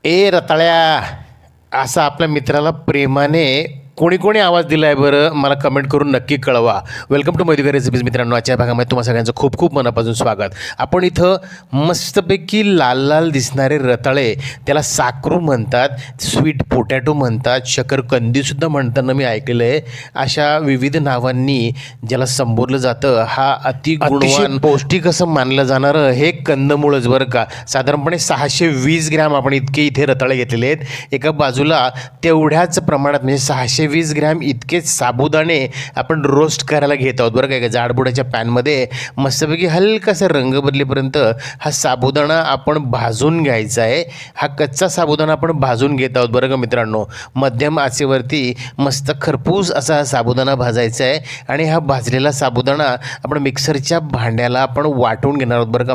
ए रताळ्या असा आपल्या मित्राला प्रेमाने कोणी कोणी आवाज दिला आहे बरं, मला कमेंट करून नक्की कळवा. Welcome to Madhukar recipes. मित्रांनो, आजच्या भागामध्ये तुम्हा सगळ्यांचं खूप खूप मनापासून स्वागत. आपण इथं मस्तपैकी लाल लाल दिसणारे रताळे, त्याला साकरू म्हणतात, स्वीट पोटॅटो म्हणतात, शकरकंदीसुद्धा म्हणताना मी ऐकलं आहे. अशा विविध नावांनी ज्याला संबोधलं जातं, हा अति गुणवान पौष्टिक असं मानलं जाणारं हे कंदमुळच बरं का. साधारणपणे 620 ग्रॅम आपण इतके इथे रताळे घेतलेले आहेत. एका बाजूला तेवढ्याच प्रमाणात म्हणजे 620 ग्रॅम इतकेच साबुदाणे आपण रोस्ट करायला घेत आहोत बरं का. एका जाडबुडाच्या पॅनमध्ये मस्तपैकी हलकासा रंग बदलेपर्यंत हा साबुदाणा आपण भाजून घ्यायचा आहे. हा कच्चा साबुदाणा आपण भाजून घेत आहोत बरं का मित्रांनो. मध्यम आचेवरती मस्त खरपूस असा हा साबुदाणा भाजायचा आहे. आणि हा भाजलेला साबुदाणा आपण मिक्सरच्या भांड्याला आपण वाटून घेणार आहोत बरं का.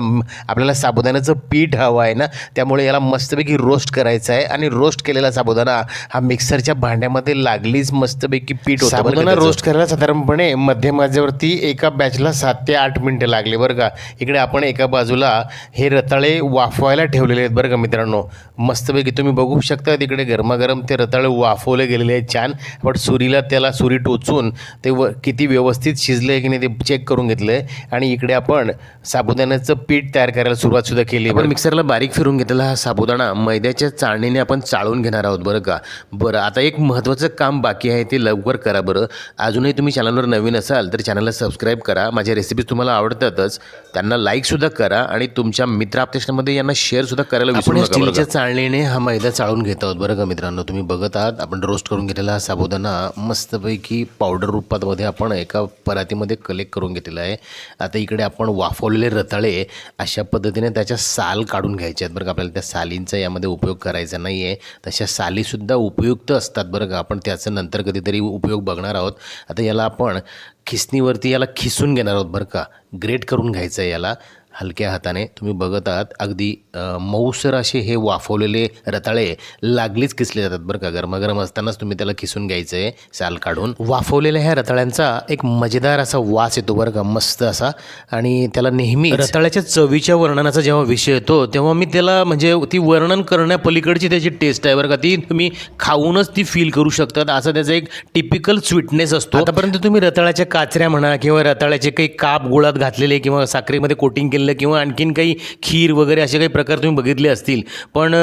आपल्याला साबुदाण्याचं पीठ हवं आहे ना, त्यामुळे याला मस्तपैकी रोस्ट करायचं आहे. आणि रोस्ट केलेला साबुदाणा हा मिक्सरच्या भांड्यामध्ये लागलीच मस्तपैकी पीठ होतं. साबुदाणा रोस्ट करायला साधारणपणे मध्यम आचेवरती एका बॅचला 7 ते 8 मिनिटं लागले बरं का. इकडे आपण एका बाजूला हे रताळे वाफवायला ठेवलेले आहेत बरं का मित्रांनो. मस्तपैकी तुम्ही बघू शकता, तिकडे गरमागरम ते रताळे वाफवले गेलेले आहेत छान. आपण त्याला सुरी टोचून ते किती व्यवस्थित शिजलं आहे की नाही ते चेक करून घेतलं आहे. आणि इकडे आपण साबुदाण्याचं पीठ तयार करायला सुरुवातसुद्धा केली. आपण मिक्सरला बारीक फिरून घेतलेला हा साबुदाणा मैद्याच्या चाळणीने आपण चाळून घेणार आहोत बरं का. बरं, आता एक महत्त्वाचं काम बाकी आहे, ते लवकर करा बरं. अजूनही तुम्ही चॅनलवर नवीन असाल तर चॅनलला सबस्क्राईब करा. माझ्या रेसिपीज तुम्हाला आवडतातच, त्यांना लाईकसुद्धा करा आणि तुमच्या मित्राप्टेशनमध्ये यांना शेअरसुद्धा करायला विसरू नका. स्टीलच्या चाळणीने हा मैदा चाळून घेत आहोत बरं का मित्रांनो. तुम्ही बघत आहात, आपण रोस्ट करून घेतलेला हा साबुदाणा मस्तपैकी पावडर रूपामध्ये आपण एका परातीमध्ये कलेक्ट करून घेतलेला आहे. आता इकडे आपण वाफवलेले रताळे अशा पद्धतीने त्याच्या साल काढून घ्यायचे आहेत बरं का. आपल्याला त्या सालींचा यामध्ये उपयोग करायचा नाही आहे. तशा सालीसुद्धा उपयुक्त असतात बरं का. आपण त्याचं नंतर कधीतरी उपयोग बघणार आहोत. आता याला आपण खिसणीवरती याला खिसून घेणार आहोत बरं का. ग्रेट करून घ्यायचं आहे याला हलक्या हाताने. तुम्ही बघत आहात, अगदी मऊसर असे हे वाफवलेले रताळे लागलीच खिसले जातात बरं का. गरमागरम असतानाच तुम्ही त्याला खिसून घ्यायचं आहे साल काढून. वाफवलेल्या ह्या रताळ्यांचा एक मजेदार असा वास येतो बरं का, मस्त असा. आणि त्याला नेहमी रताळ्याच्या चवीच्या वर्णनाचा जेव्हा विषय येतो तेव्हा मी त्याला म्हणजे ती वर्णन करण्यापलीकडची त्याची टेस्ट आहे बरं का. ती तुम्ही खाऊनच ती फील करू शकतात. असा त्याचा एक टिपिकल स्वीटनेस असतो. आतापर्यंत तुम्ही रताळ्याच्या काचऱ्या म्हणा किंवा रताळ्याचे काही काप गुळात घातलेले किंवा साखरेमध्ये कोटिंग केलेलं किंवा आणखीन काही खीर वगैरे असे काही प्रकार तुम्ही बघितले असतील. पण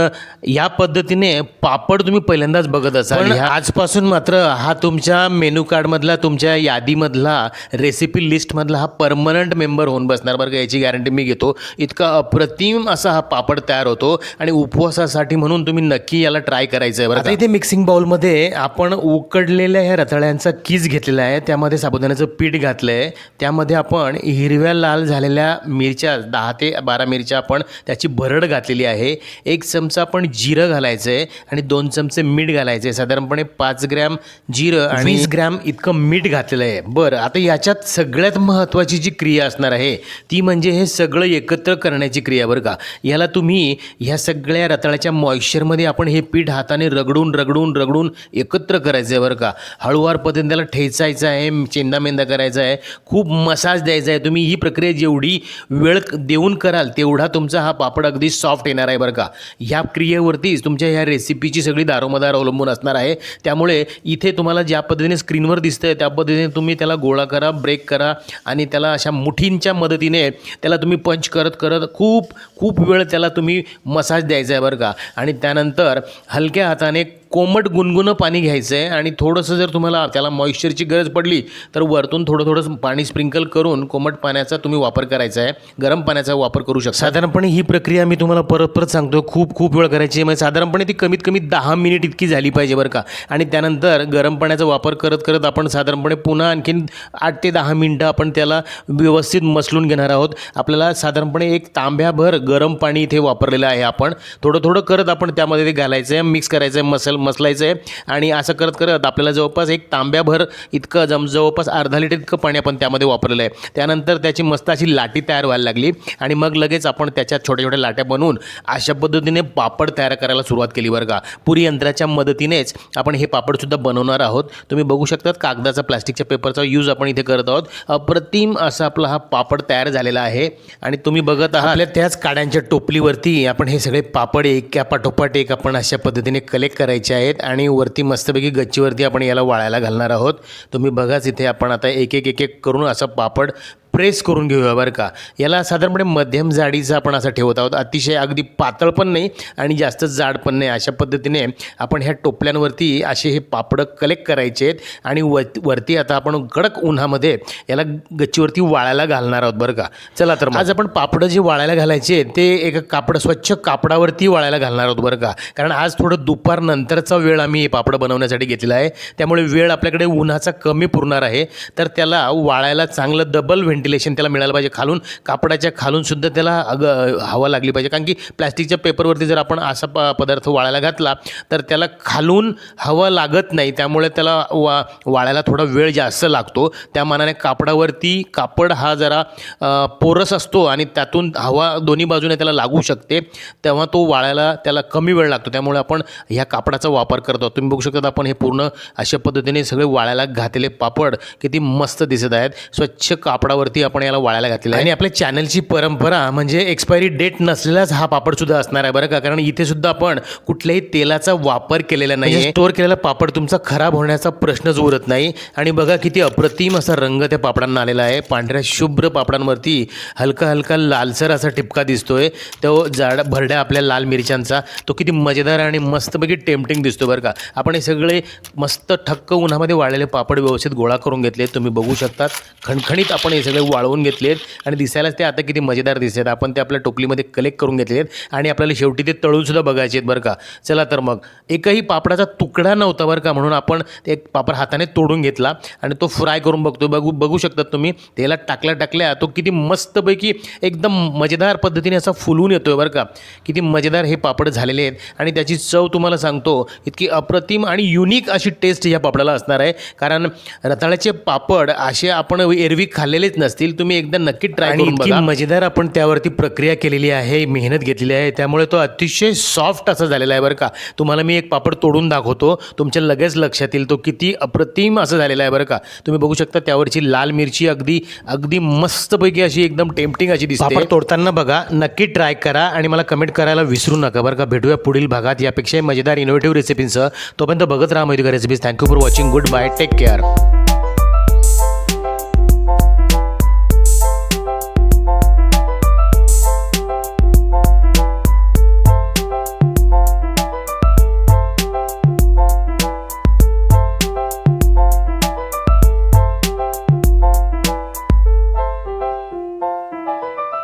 या पद्धतीने पापड तुम्ही पहिल्यांदाच बघत असाल. आजपासून मात्र हा तुमच्या मेनू कार्डमधला, तुमच्या यादीमधला, रेसिपी लिस्टमधला हा परमनंट मेंबर होऊन बसणार बरं का. याची गॅरंटी मी घेतो. इतका अप्रतिम असा हा पापड तयार होतो आणि उपवासासाठी म्हणून तुम्ही नक्की याला ट्राय करायचं आहे बरं. आता इथे मिक्सिंग बाउलमध्ये आपण उकडलेल्या ह्या रताळ्यांचा कीस घेतलेला आहे. त्यामध्ये साबुदाण्याचं पीठ घातलं आहे. त्यामध्ये आपण हिरव्या लाल झालेल्या मिरच्या 10 ते 12 मिरच्या आपण त्याची भरड घातलेली आहे. 1 चमचा आपण जिरं घालायचं आहे आणि 2 चमचे मीठ घालायचं आहे. साधारणपणे 5 ग्रॅम जिरं आणि 20 ग्रॅम इतकं मीठ घातलेलं आहे. बरं, आता याच्यात सगळ्यात महत्त्वाची जी क्रिया असणार आहे ती म्हणजे हे सगळं एकत्र करण्याची क्रिया बरं का. याला तुम्ही ह्या सगळ्या रताळ्याच्या मॉइश्चरमध्ये आपण हे पीठ हाताने रगडून रगडून रगडून एकत्र करायचं आहे बरं का. हळूवार पद्धतीने त्याला ठेचायचं आहे, चेंदामेंदा करायचा आहे, खूप मसाज द्यायचा आहे. तुम्ही ही प्रक्रिया जेवढी वेळ देऊन कराल तेवढा तुमचा हा पापड अगदी सॉफ्ट येणार आहे बरं का. ह्या क्रियेवरतीच तुमच्या ह्या रेसिपीची सगळी दारोमदार अवलंबून असणार आहे. त्यामुळे इथे तुम्हाला ज्या पद्धतीने स्क्रीनवर दिसतंय त्या पद्धतीने तुम्ही त्याला गोळा करा, ब्रेक करा आणि त्याला अशा मुठींच्या मदतीने त्याला तुम्ही पंच करत करत खूप खूप वेळ त्याला तुम्ही मसाज द्यायचा आहे बरं का. आणि त्यानंतर हलक्या हाताने कोमट गुणगुणं पाणी घ्यायचं आहे आणि थोडंसं जर तुम्हाला त्याला मॉइश्चरची गरज पडली तर वरतून थोडं पाणी स्प्रिंकल करून कोमट पाण्याचा तुम्ही वापर करायचा आहे. गरम पाण्याचा वापर करू शकता. साधारणपणे ही प्रक्रिया मी तुम्हाला परत सांगतो, खूप वेळ करायची आहे. म्हणजे साधारणपणे ती कमीत कमी 10 मिनिट इतकी झाली पाहिजे बरं का. आणि त्यानंतर गरम पाण्याचा वापर करत करत आपण साधारणपणे पुन्हा आणखीन 8 ते 10 मिनटं आपण त्याला व्यवस्थित मसलून घेणार आहोत. आपल्याला साधारणपणे 1 तांब्याभर गरम पाणी इथे वापरलेलं आहे. आपण थोडं करत आपण त्यामध्ये ते घालायचं आहे, मिक्स करायचं आहे मसलायचं आहे आणि असं करत करत आपल्याला जवळपास एक तांब्याभर इतकं जवळपास अर्धा लिटर इतकं पाणी आपण त्यामध्ये वापरलेलं आहे. त्यानंतर त्याची मस्त अशी लाटी तयार व्हायला लागली आणि मग लगेच आपण त्याच्यात छोट्या छोट्या लाट्या बनवून अशा पद्धतीने पापड तयार करायला सुरुवात केली बरं का. पुरी यंत्राच्या मदतीनेच आपण हे पापडसुद्धा बनवणार आहोत. तुम्ही बघू शकतात कागदाचा प्लास्टिकच्या पेपरचा यूज आपण इथे करत आहोत. अप्रतिम असा आपला हा पापड तयार झालेला आहे आणि तुम्ही बघत आहात आपल्या त्याच काड्यांच्या टोपलीवरती आपण हे सगळे पापड एका पाठोपाठ एक आपण अशा पद्धतीने कलेक्ट करायचे आहेत आणि वरती मस्तपैकी गच्चीवरती आपण याला वाळायला घालणार आहोत. तुम्ही बघाच इथे आपण आता एक एक करून असं पापड प्रेस करून घेऊया बरं का. याला साधारणपणे मध्यम जाडीचा आपण असं ठेवत आहोत. अतिशय अगदी पातळ पण नाही आणि जास्त जाड पण नाही. अशा पद्धतीने आपण ह्या टोपल्यांवरती असे हे पापडं कलेक्ट करायचे आहेत आणि वरती आता आपण कडक उन्हामध्ये याला गच्चीवरती वाळायला घालणार आहोत बरं का. चला तर आज आपण पापडं जे वाळायला घालायचे ते एका स्वच्छ कापडावरती वाळायला घालणार आहोत बरं का. कारण आज थोडं दुपारनंतरचा वेळ आम्ही हे पापडं बनवण्यासाठी घेतलेला आहे. त्यामुळे वेळ आपल्याकडे उन्हाचा कमी पुरणार आहे. तर त्याला वाळायला चांगलं डबल व्हेंटिलेशन त्याला मिळालं पाहिजे. खालून कापडाच्या खालून सुद्धा त्याला हवा लागली पाहिजे. कारण की प्लॅस्टिकच्या पेपरवरती जर आपण असा पदार्थ वाळायला घातला तर त्याला खालून हवा लागत नाही. त्यामुळे त्याला वाळायला थोडा वेळ जास्त लागतो. त्या मानाने कापडावरती कापड हा जरा पोरस असतो आणि त्यातून हवा दोन्ही बाजूने त्याला लागू शकते. तेव्हा तो वाळायला त्याला कमी वेळ लागतो. त्यामुळे आपण ह्या कापडाचा वापर करतो. तुम्ही बघू शकता आपण हे पूर्ण अशा पद्धतीने सगळे वाळायला घातलेले पापड किती मस्त दिसत आहेत. स्वच्छ कापडावरती आपण याला वाळायला घातलेलं आहे. आणि आपल्या चॅनलची परंपरा म्हणजे एक्सपायरी डेट नसलेलाच हा पापड सुद्धा असणार आहे बरं का. कारण इथे सुद्धा आपण कुठल्याही तेलाचा वापर केलेला नाही. स्टोअर केलेला पापड तुमचा खराब होण्याचा प्रश्नच उरत नाही. आणि बघा किती अप्रतिम असा रंग त्या पापडांना आलेला आहे. पांढऱ्या शुभ्र पापडांवरती हलका हलका लालसर असा टिपका दिसतोय. तो भरड्या आपल्या लाल मिरच्यांचा तो किती मजेदार आणि मस्तपैकी टेम्पटिंग दिसतो बरं का. आपण हे सगळे मस्त ठक्क उन्हामध्ये वाळलेले पापड व्यवस्थित गोळा करून घेतले. तुम्ही बघू शकता खणखणीत आपण हे सगळे वाळवून घेतलेत आणि दिसायलाच ते आता किती मजेदार दिसतात. आपण ते आपल्या टोपलीमध्ये कलेक्ट करून घेतलेत आणि आपल्याला शेवटी ते तळूनसुद्धा बघायचे आहेत बरं का. चला तर मग एकही पापडाचा तुकडा नव्हता बरं का. म्हणून आपण ते एक पापड हाताने तोडून घेतला आणि तो फ्राय करून बघतो. बघू शकतात तुम्ही तेलात टाकल्या तो किती मस्तपैकी एकदम मजेदार पद्धतीने असा फुलून येतोय बरं का. किती मजेदार हे पापड झालेले आहेत आणि त्याची चव तुम्हाला सांगतो इतकी अप्रतिम आणि युनिक अशी टेस्ट या पापडाला असणार आहे. कारण रताळ्याचे पापड असे आपण एरवी खाल्लेलेच नसतील. तुम्ही एकदा नक्की ट्राय करून बघा. मजेदार आपण त्यावरती प्रक्रिया केलेली आहे, मेहनत घेतलेली आहे. त्यामुळे तो अतिशय सॉफ्ट असा झालेला आहे बरं का. तुम्हाला मी एक पापड तोडून दाखवतो. तुमच्या लगेच लक्षात येईल तो किती अप्रतिम असं झालेला आहे बरं का. तुम्ही बघू शकता त्यावरची लाल मिरची अगदी मस्तपैकी अशी एकदम टेम्पटिंग अशी दिसते. पापड तोडताना बघा नक्की ट्राय करा आणि मला कमेंट करायला विसरू नका बरं का. भेटूया पुढील भागात यापेक्षा मजेदार इनोव्हेटिव्ह रेसिपींसह. तोपर्यंत बघत राहा Modi recipes. Thank you for watching. Goodbye. Take care.